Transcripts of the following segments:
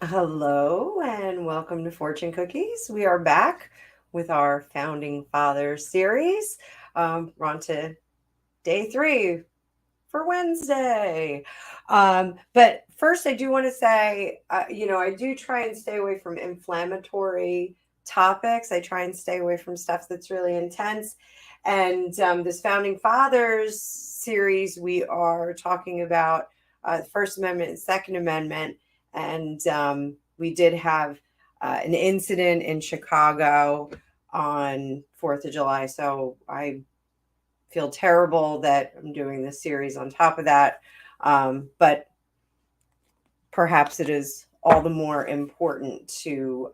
Hello and welcome to Fortune Cookies. We are back with our Founding Fathers series. We're on to day 3 for Wednesday. But first, I do want to say, I do try and stay away from inflammatory topics. I try and stay away from stuff that's really intense. And this Founding Fathers series, we are talking about the First Amendment and Second Amendment. And we did have an incident in Chicago on 4th of July. So I feel terrible that I'm doing this series on top of that. But perhaps it is all the more important to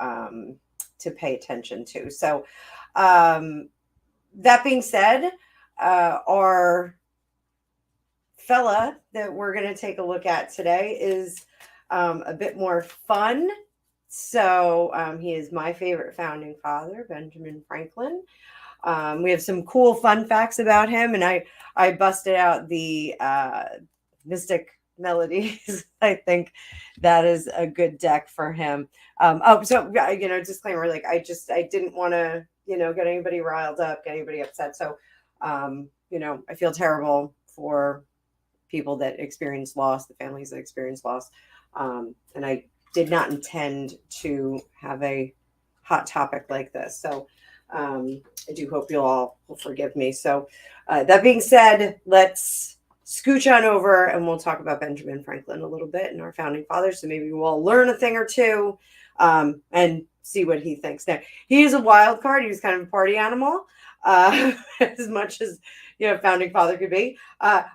pay attention to. So, um, that being said, our fella that we're going to take a look at today is a bit more fun. So, he is my favorite founding father, Benjamin Franklin. We have some cool fun facts about him, and I busted out the Mystic Melodies. I think that is a good deck for him. Disclaimer: like I didn't want to get anybody riled up, get anybody upset. So, I feel terrible for people that experience loss, the families that experience loss, and I did not intend to have a hot topic like this. So I do hope you'll all will forgive me. So, that being said, let's scooch on over and we'll talk about Benjamin Franklin a little bit and our founding fathers. So maybe we'll learn a thing or two and see what he thinks. Now, he is a wild card. He was kind of a party animal, as much as founding father could be.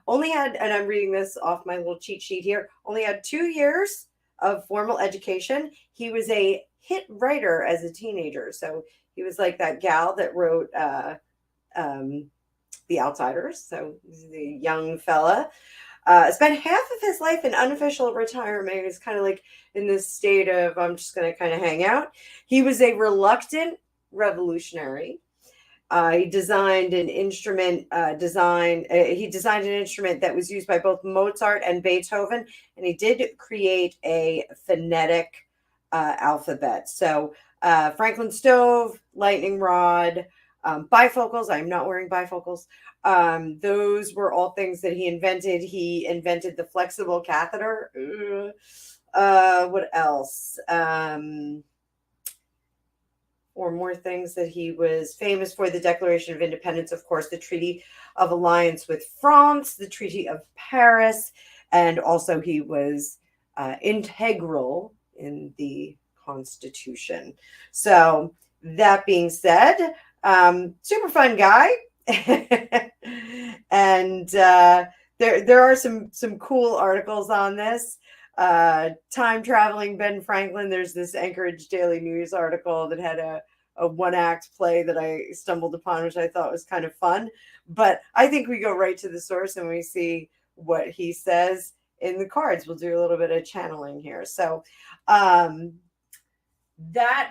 Only had, and I'm reading this off my little cheat sheet here, only had 2 years of formal education. He was a hit writer as a teenager. So he was like that gal that wrote The Outsiders. So he's a young fella. Spent half of his life in unofficial retirement. He was kind of like in this state of, I'm just going to kind of hang out. He was a reluctant revolutionary. He designed an instrument he designed an instrument that was used by both Mozart and Beethoven, and he did create a phonetic alphabet. So Franklin stove, lightning rod, bifocals. I'm not wearing bifocals. Those were all things that he invented. He invented the flexible catheter. What else? Or more things that he was famous for: the Declaration of Independence, of course, the Treaty of Alliance with France, the Treaty of Paris, and also he was integral in the Constitution. So, that being said, super fun guy. And there are some cool articles on this. Time traveling Ben Franklin. There's this Anchorage Daily News article that had a one act play that I stumbled upon, which I thought was kind of fun. But I think we go right to the source and we see what he says in the cards. We'll do a little bit of channeling here. So, that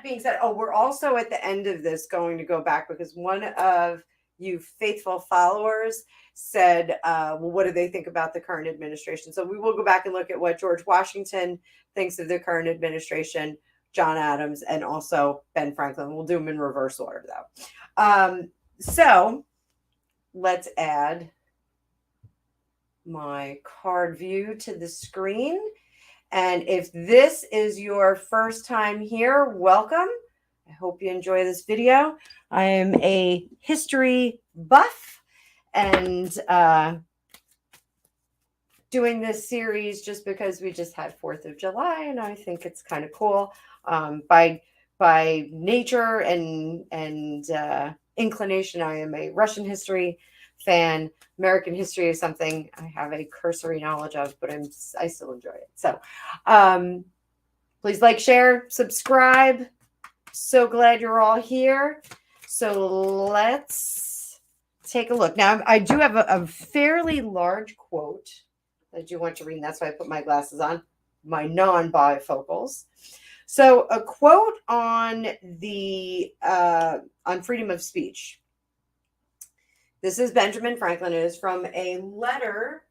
being said, we're also at the end of this going to go back because one of you faithful followers said, well, what do they think about the current administration? So we will go back and look at what George Washington thinks of the current administration, John Adams, and also Ben Franklin. We'll do them in reverse order, though. So let's add my card view to the screen. And if this is your first time here, welcome. I hope you enjoy this video. I am a history buff and doing this series just because we just had 4th of July and I think it's kind of cool. By nature and inclination, I am a Russian history fan. American history is something I have a cursory knowledge of, but I still enjoy it. So please like, share, subscribe. So glad you're all here. So let's take a look. Now, I do have a fairly large quote that I do want to read, and that's why I put my glasses on, my non-bifocals. So a quote on freedom of speech. This is Benjamin Franklin. It is from a letter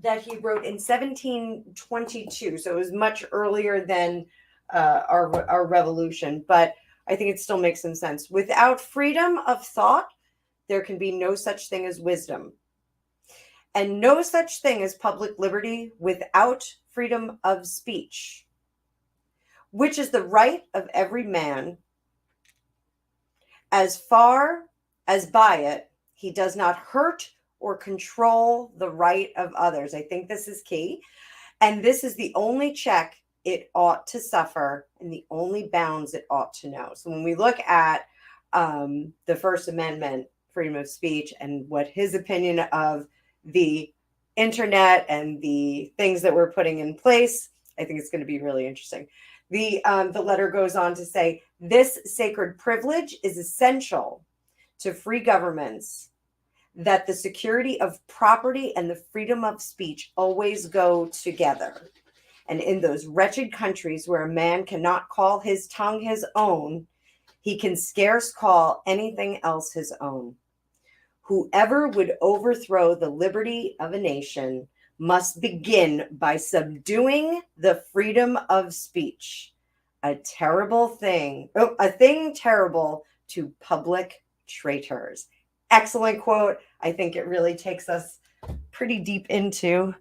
that he wrote in 1722. So it was much earlier than our revolution. But I think it still makes some sense. Without freedom of thought, there can be no such thing as wisdom, and no such thing as public liberty without freedom of speech, which is the right of every man, as far as by it he does not hurt or control the right of others. I think this is key. And this is the only check it ought to suffer and the only bounds it ought to know. So when we look at the First Amendment, freedom of speech, and what his opinion of the internet and the things that we're putting in place, I think it's going to be really interesting. The letter goes on to say, this sacred privilege is essential to free governments, that the security of property and the freedom of speech always go together. And in those wretched countries where a man cannot call his tongue his own, he can scarce call anything else his own. Whoever would overthrow the liberty of a nation must begin by subduing the freedom of speech, a terrible thing, a thing terrible to public traitors. Excellent quote. I think it really takes us pretty deep into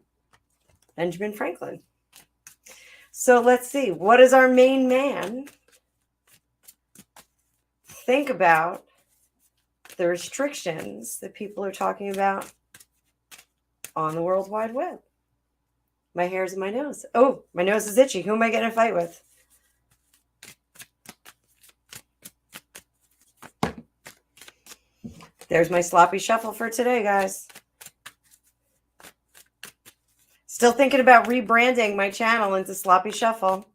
Benjamin Franklin. So let's see. What does our main man think about the restrictions that people are talking about on the World Wide Web? My hair's in my nose. Oh, my nose is itchy. Who am I getting in a fight with? There's my sloppy shuffle for today, guys. Still thinking about rebranding my channel into Sloppy Shuffle.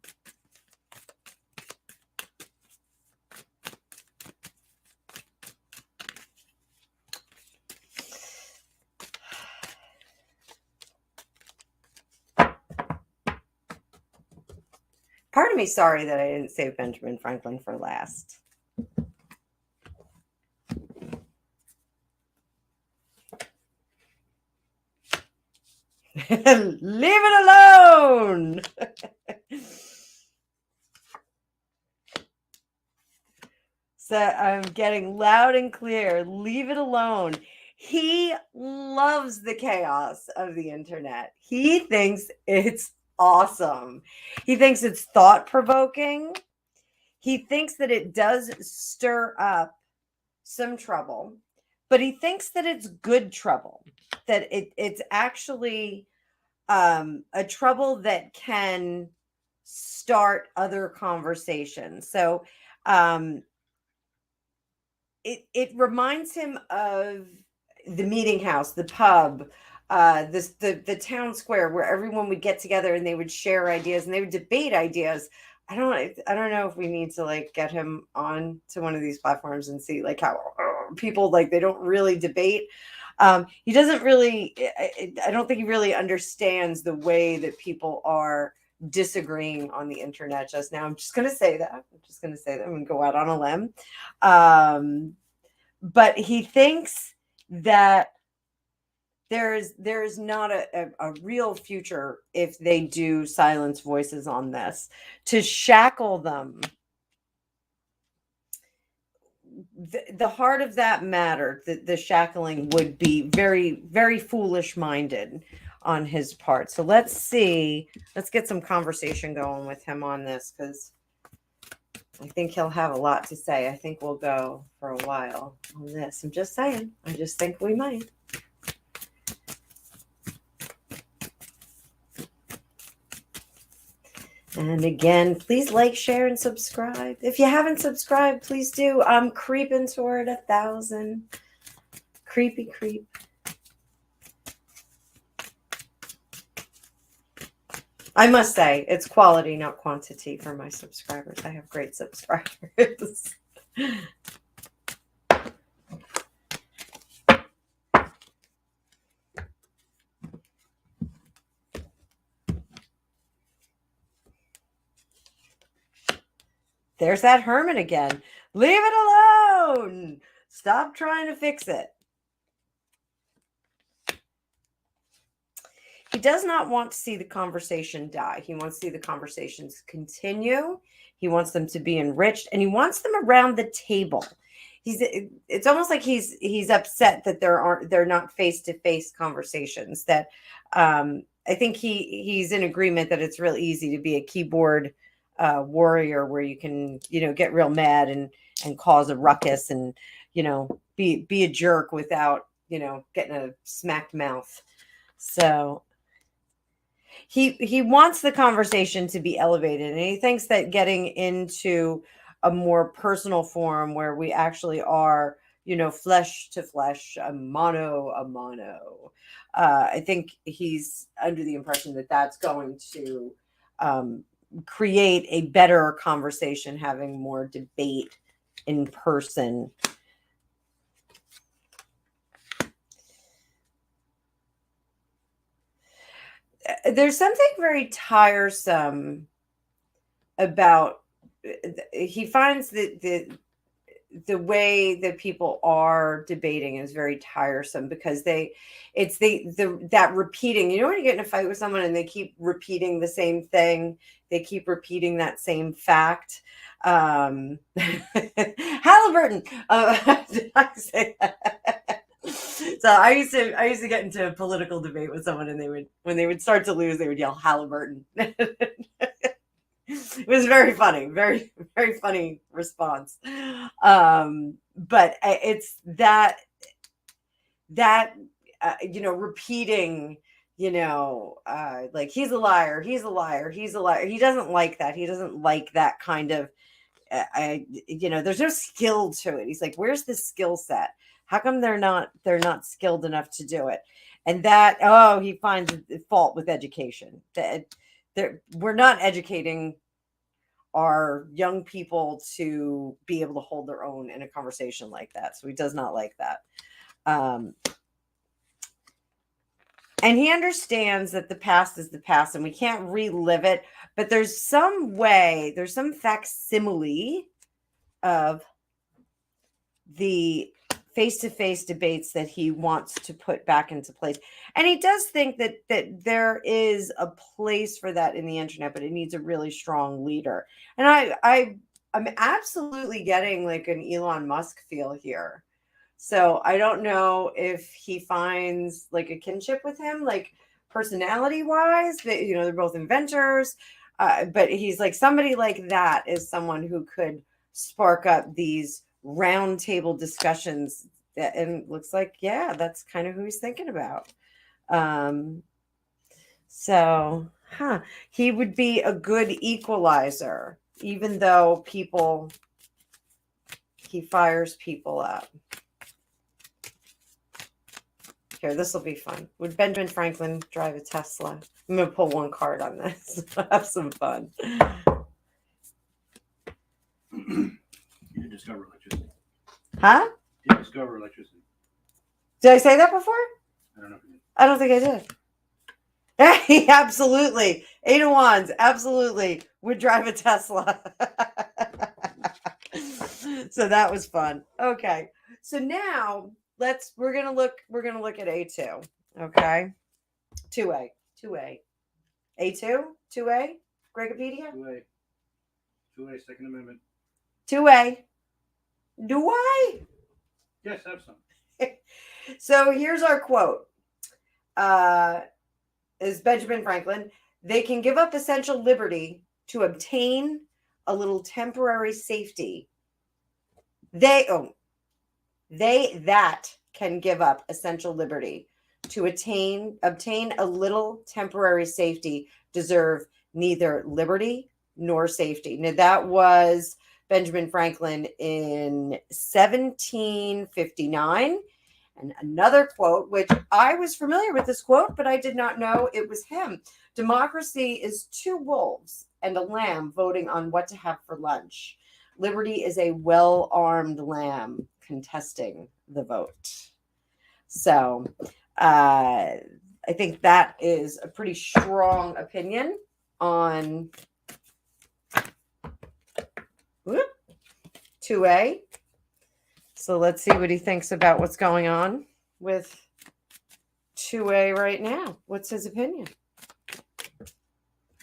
Part of me sorry that I didn't save Benjamin Franklin for last. Leave it alone. So I'm getting loud and clear. Leave it alone. He loves the chaos of the internet. He thinks it's awesome. He thinks it's thought-provoking. He thinks that it does stir up some trouble, but he thinks that it's good trouble, that it's actually a trouble that can start other conversations. So it reminds him of the meeting house, the pub, the town square, where everyone would get together and they would share ideas and they would debate ideas. I don't know if we need to like get him on to one of these platforms and see like how people like they don't really debate. He doesn't really. I don't think he really understands the way that people are disagreeing on the internet just now. I'm just going to say that. I'm going to go out on a limb. But he thinks that there is not a real future if they do silence voices on this. To shackle them, the heart of that matter, the shackling would be very, very foolish minded on his part. So let's get some conversation going with him on this, because I think he'll have a lot to say. I think we'll go for a while on this. I'm just saying. I just think we might. And again, please like, share, and subscribe. If you haven't subscribed, please do. I'm creeping toward 1,000. Creepy creep. I must say, it's quality, not quantity for my subscribers. I have great subscribers. There's that hermit again. Leave it alone. Stop trying to fix it. He does not want to see the conversation die. He wants to see the conversations continue. He wants them to be enriched, and he wants them around the table. It's almost like he's upset that they're not face-to-face conversations. That I think he's in agreement that it's real easy to be a keyboard warrior, where you can get real mad and cause a ruckus and be a jerk without getting a smacked mouth. So he wants the conversation to be elevated, and he thinks that getting into a more personal forum where we actually are, flesh to flesh, a mano a mano. I think he's under the impression that that's going to create a better conversation, having more debate in person. There's something very tiresome about, he finds that the way that people are debating is very tiresome, because it's that repeating. When you get in a fight with someone and they keep repeating the same thing, they keep repeating that same fact. Halliburton. Did I say that? So I used to get into a political debate with someone, and when they would start to lose, they would yell Halliburton. It was very funny, very, very funny response. But it's that repeating, like he's a liar, he's a liar, he's a liar. He doesn't like that. He doesn't like that kind of, there's no skill to it. He's like, where's the skill set? How come they're not skilled enough to do it? And that, he finds fault with education. We're not educating our young people to be able to hold their own in a conversation like that. So he does not like that. And he understands that the past is the past and we can't relive it, but there's some facsimile of the face-to-face debates that he wants to put back into place. And he does think that there is a place for that in the internet, but it needs a really strong leader. And I'm absolutely getting like an Elon Musk feel here. So I don't know if he finds like a kinship with him, like personality wise, that, they're both inventors. But he's like, somebody like that is someone who could spark up these roundtable discussions, and looks like, yeah, that's kind of who he's thinking about. He would be a good equalizer, even though he fires people up. Here, this will be fun. Would Benjamin Franklin drive a Tesla? I'm going to pull one card on this. Have some fun. You discover electricity. Huh? You discover electricity. Did I say that before? I don't know if you did. I don't think I did. Absolutely. 8 of Wands, absolutely would drive a Tesla. So that was fun. Okay. So now we're gonna look at A2. Okay. 2A. A2? 2A? Gregopedia? 2A, Second Amendment. 2A. Do I? Yes, have some. So here's our quote. Is Benjamin Franklin. They can give up essential liberty to obtain a little temporary safety. They that can give up essential liberty to obtain a little temporary safety deserve neither liberty nor safety. Now that was Benjamin Franklin in 1759. And another quote, which I was familiar with this quote, but I did not know it was him. Democracy is 2 wolves and a lamb voting on what to have for lunch. Liberty is a well-armed lamb contesting the vote. So I think that is a pretty strong opinion on 2A. So let's see what he thinks about what's going on with 2A right now. What's his opinion?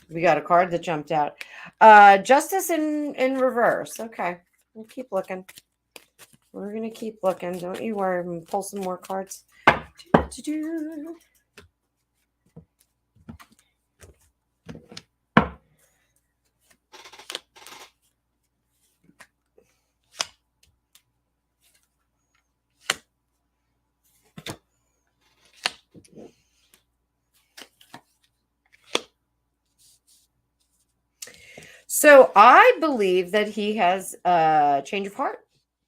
We got a card that jumped out. Justice in reverse. Okay. We'll keep looking. We're going to keep looking. Don't you worry. I'm going to pull some more cards. So I believe that he has a change of heart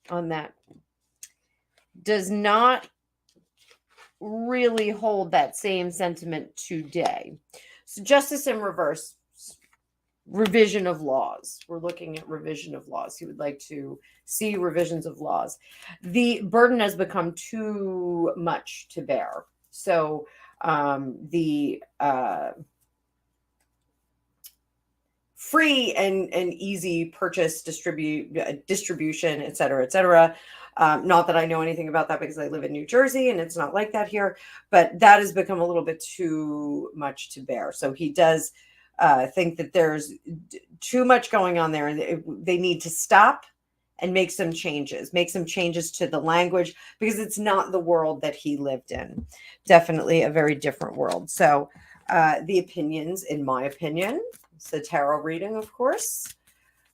on that. Does not really hold that same sentiment today. So justice in reverse, revision of laws. We're looking at revision of laws. He would like to see revisions of laws. The burden has become too much to bear. So the free and easy purchase, distribution, et cetera, et cetera. Not that I know anything about that because I live in New Jersey and it's not like that here, but that has become a little bit too much to bear. So he does think that there's too much going on there and they need to stop and make some changes to the language because it's not the world that he lived in. Definitely a very different world. So the opinions, in my opinion, it's a tarot reading, of course.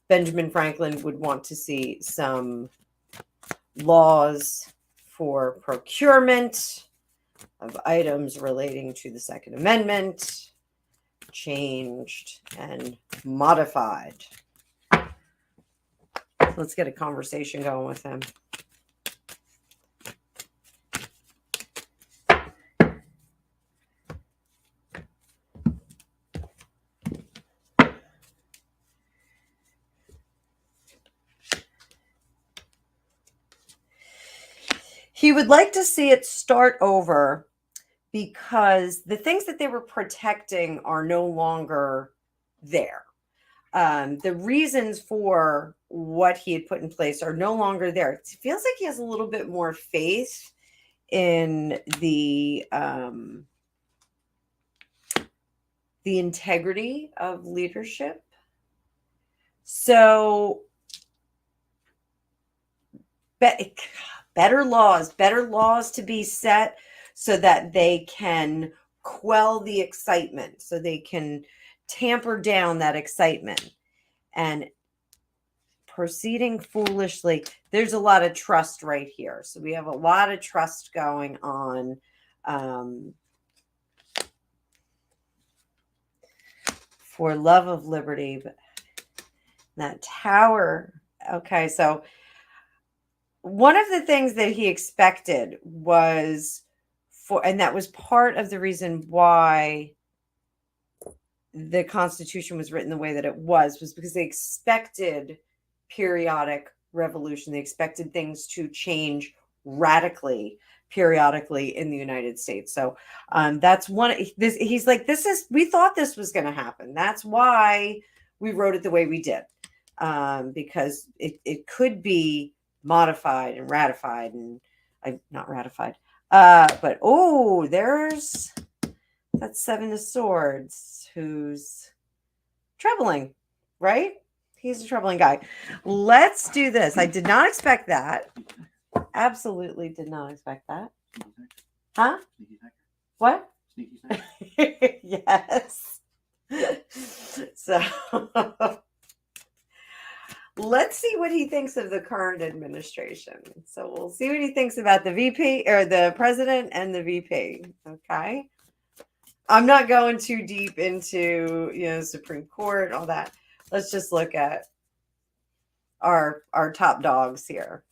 Benjamin Franklin would want to see some laws for procurement of items relating to the Second Amendment changed and modified. Let's get a conversation going with him. He would like to see it start over because the things that they were protecting are no longer there. The reasons for what he had put in place are no longer there. It feels like he has a little bit more faith in the integrity of leadership. So better laws to be set so that they can quell the excitement, so they can tamper down that excitement. And proceeding foolishly, there's a lot of trust right here. So we have a lot of trust going on. For love of liberty, but that tower. Okay, so one of the things that he expected was and that was part of the reason why the Constitution was written the way that it was because they expected periodic revolution. They expected things to change radically, periodically in the United States. So that's one. He's like, we thought this was going to happen. That's why we wrote it the way we did, because it could be modified and ratified and not ratified. But there's that Seven of Swords who's troubling, right? He's a troubling guy. Let's do this. I did not expect that. Absolutely did not expect that. Huh? What? Yes. So let's see what he thinks of the current administration. So we'll see what he thinks about the VP or the president and the VP. Okay. I'm not going too deep into, Supreme Court, all that. Let's just look at our top dogs here.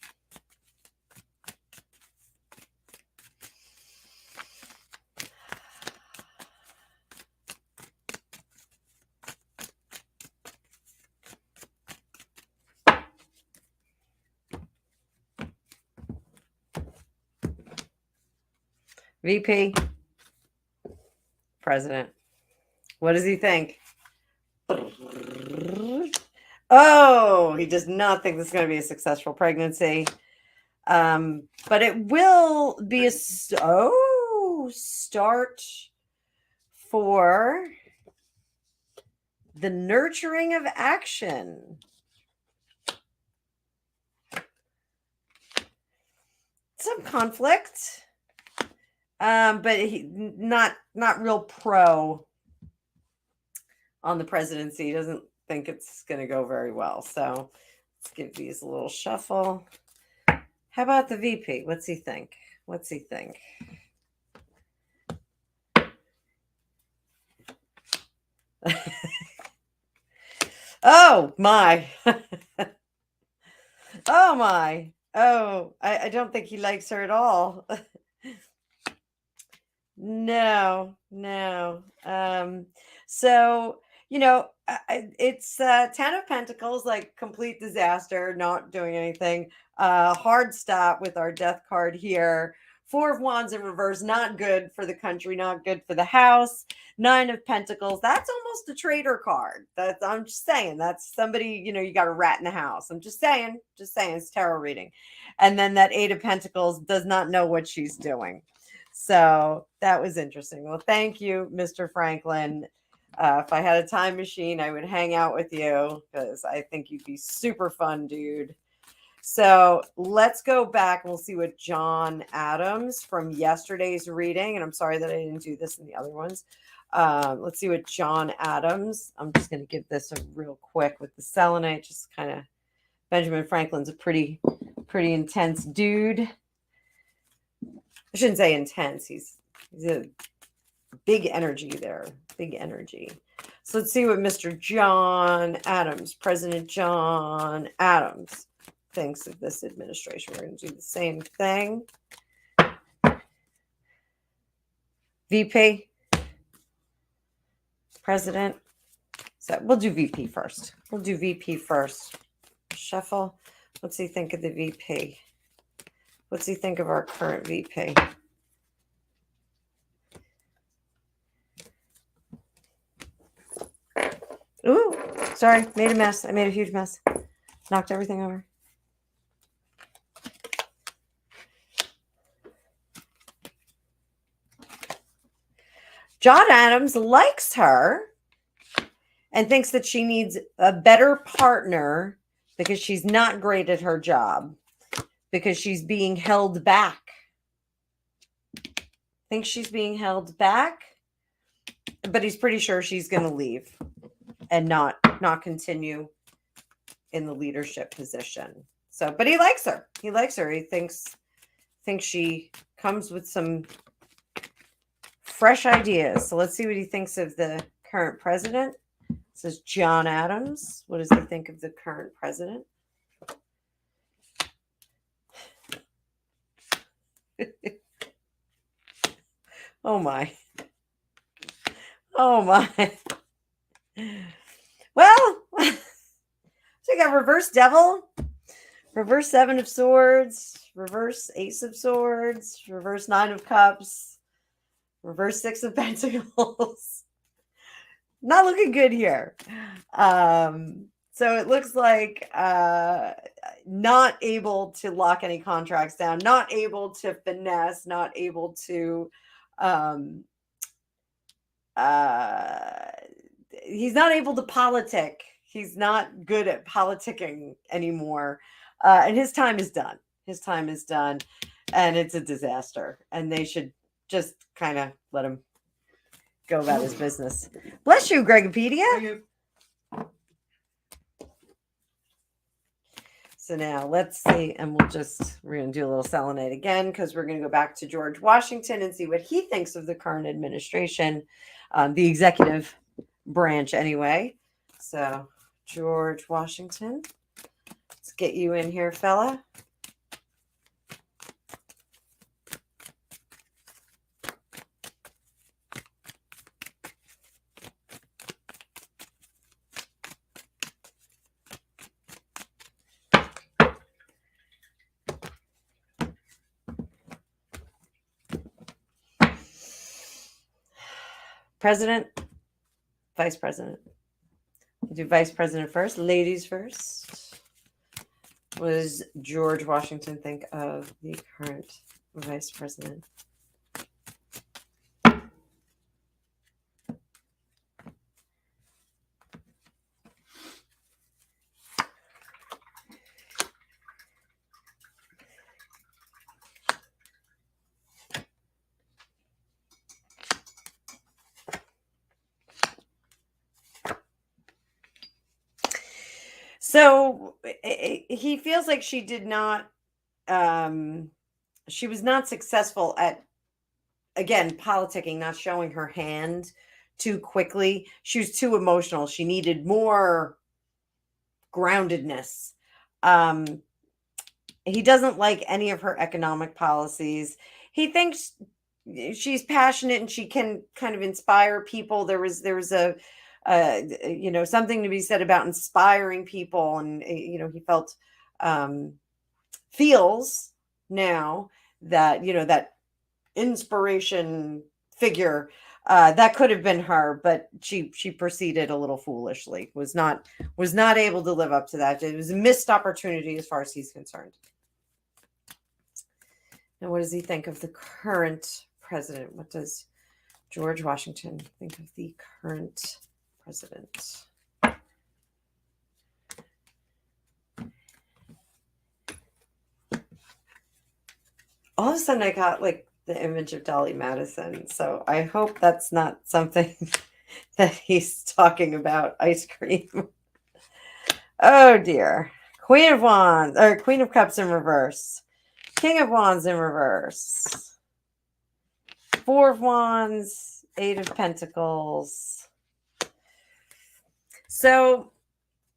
VP, president. What does he think? Oh, he does not think this is going to be a successful pregnancy. But it will be new start for the nurturing of action. Some conflict, but he not real pro on the presidency. He doesn't think it's going to go very well. So let's give these a little shuffle. How about the VP? What's he think? What's he think? Oh my. Oh my. Oh, I don't think he likes her at all. No. So, it's 10 of Pentacles, like complete disaster, not doing anything. Hard stop with our death card here. 4 of Wands in reverse, not good for the country, not good for the house. 9 of Pentacles, that's almost a traitor card. I'm just saying, that's somebody, you got a rat in the house. I'm just saying, it's tarot reading. And then that 8 of Pentacles does not know what she's doing. So that was interesting. Well, thank you, Mr. Franklin. If I had a time machine, I would hang out with you because I think you'd be super fun, dude. So let's go back and we'll see what John Adams from yesterday's reading. And I'm sorry that I didn't do this in the other ones. Let's see what John Adams. I'm just going to give this a real quick with the selenite. Just kind of Benjamin Franklin's a pretty intense dude. I shouldn't say intense. He's a big energy there. Big energy. So let's see what Mr. John Adams, President John Adams, thinks of this administration. We're going to do the same thing. VP. President. So we'll do VP first. Shuffle. What's he think of the VP? What's he think of our current VP? Ooh, sorry, made a mess. I made a huge mess. Knocked everything over. John Adams likes her and thinks that she needs a better partner because she's not great at her job. Because she's being held back. Thinks she's being held back, but he's pretty sure she's going to leave and not continue in the leadership position. So, but he likes her. He thinks she comes with some fresh ideas. So let's see what he thinks of the current president. This is John Adams. What does he think of the current president? Oh my. Well, so you got reverse devil, reverse 7 of swords, reverse ace of swords, reverse 9 of cups, reverse 6 of pentacles. Not looking good here. So it looks like not able to lock any contracts down, not able to finesse, not able to he's not able to politic. He's not good at politicking anymore. And his time is done. And it's a disaster. And they should just kind of let him go about his business. Bless you, Gregopedia. Thank you. So now let's see, and we're going to do a little selenite again because we're going to go back to George Washington and see what he thinks of the current administration, the executive branch anyway. So George Washington, let's get you in here, fella. President, vice president. We'll do vice president first. Ladies first. What does George Washington think of the current vice president? So he feels like she did not, she was not successful at, again, politicking, not showing her hand too quickly. She was too emotional. She needed more groundedness. Um, he doesn't like any of her economic policies. He thinks she's passionate and she can kind of inspire people. There was a something to be said about inspiring people, and he felt, um, feels now that that inspiration figure, that could have been her, but she proceeded a little foolishly. Was not able to live up to that. It was a missed opportunity as far as he's concerned. Now, what does he think of the current president? What does George Washington think of the current president? All of a sudden, I got like the image of Dolly Madison. So I hope that's not something that he's talking about ice cream. Oh dear. Queen of Wands, or Queen of Cups in reverse. King of Wands in reverse. Four of Wands, Eight of Pentacles. So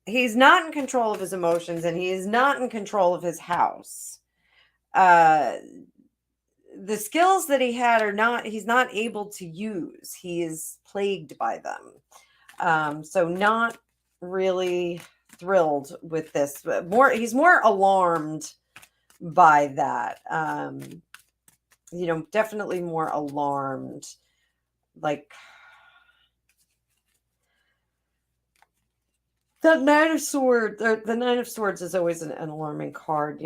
he's not in control of his emotions, and he is not in control of his house. The skills that he had he's not able to use. He is plagued by them. So not really thrilled with this. But he's more alarmed by that. Definitely more alarmed. Like the Knight of Swords, or the Knight of Swords is always an alarming card,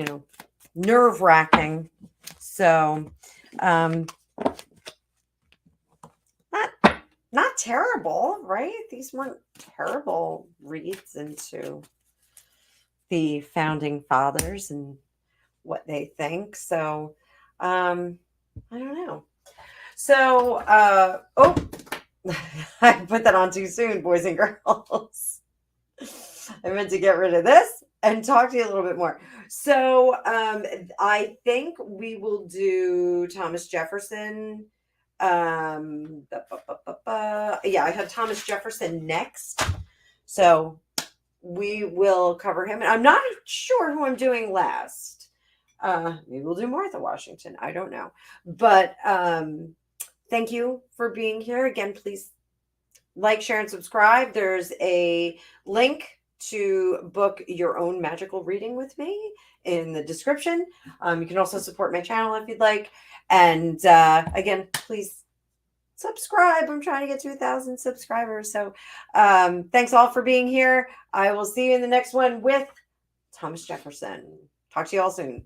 nerve wracking. So, not terrible, right? These weren't terrible reads into the founding fathers and what they think. So, I don't know. So, I put that on too soon, boys and girls. I meant to get rid of this and talk to you a little bit more. So I think we will do Thomas Jefferson. Yeah, I had Thomas Jefferson next. So we will cover him. And I'm not sure who I'm doing last. Maybe we'll do Martha Washington. I don't know. But thank you for being here. Again, please like, share, and subscribe. There's a link to book your own magical reading with me in the description. You can also support my channel if you'd like. And again, please subscribe. I'm trying to get to 1,000 subscribers. So thanks all for being here. I will see you in the next one with Thomas Jefferson. Talk to you all soon.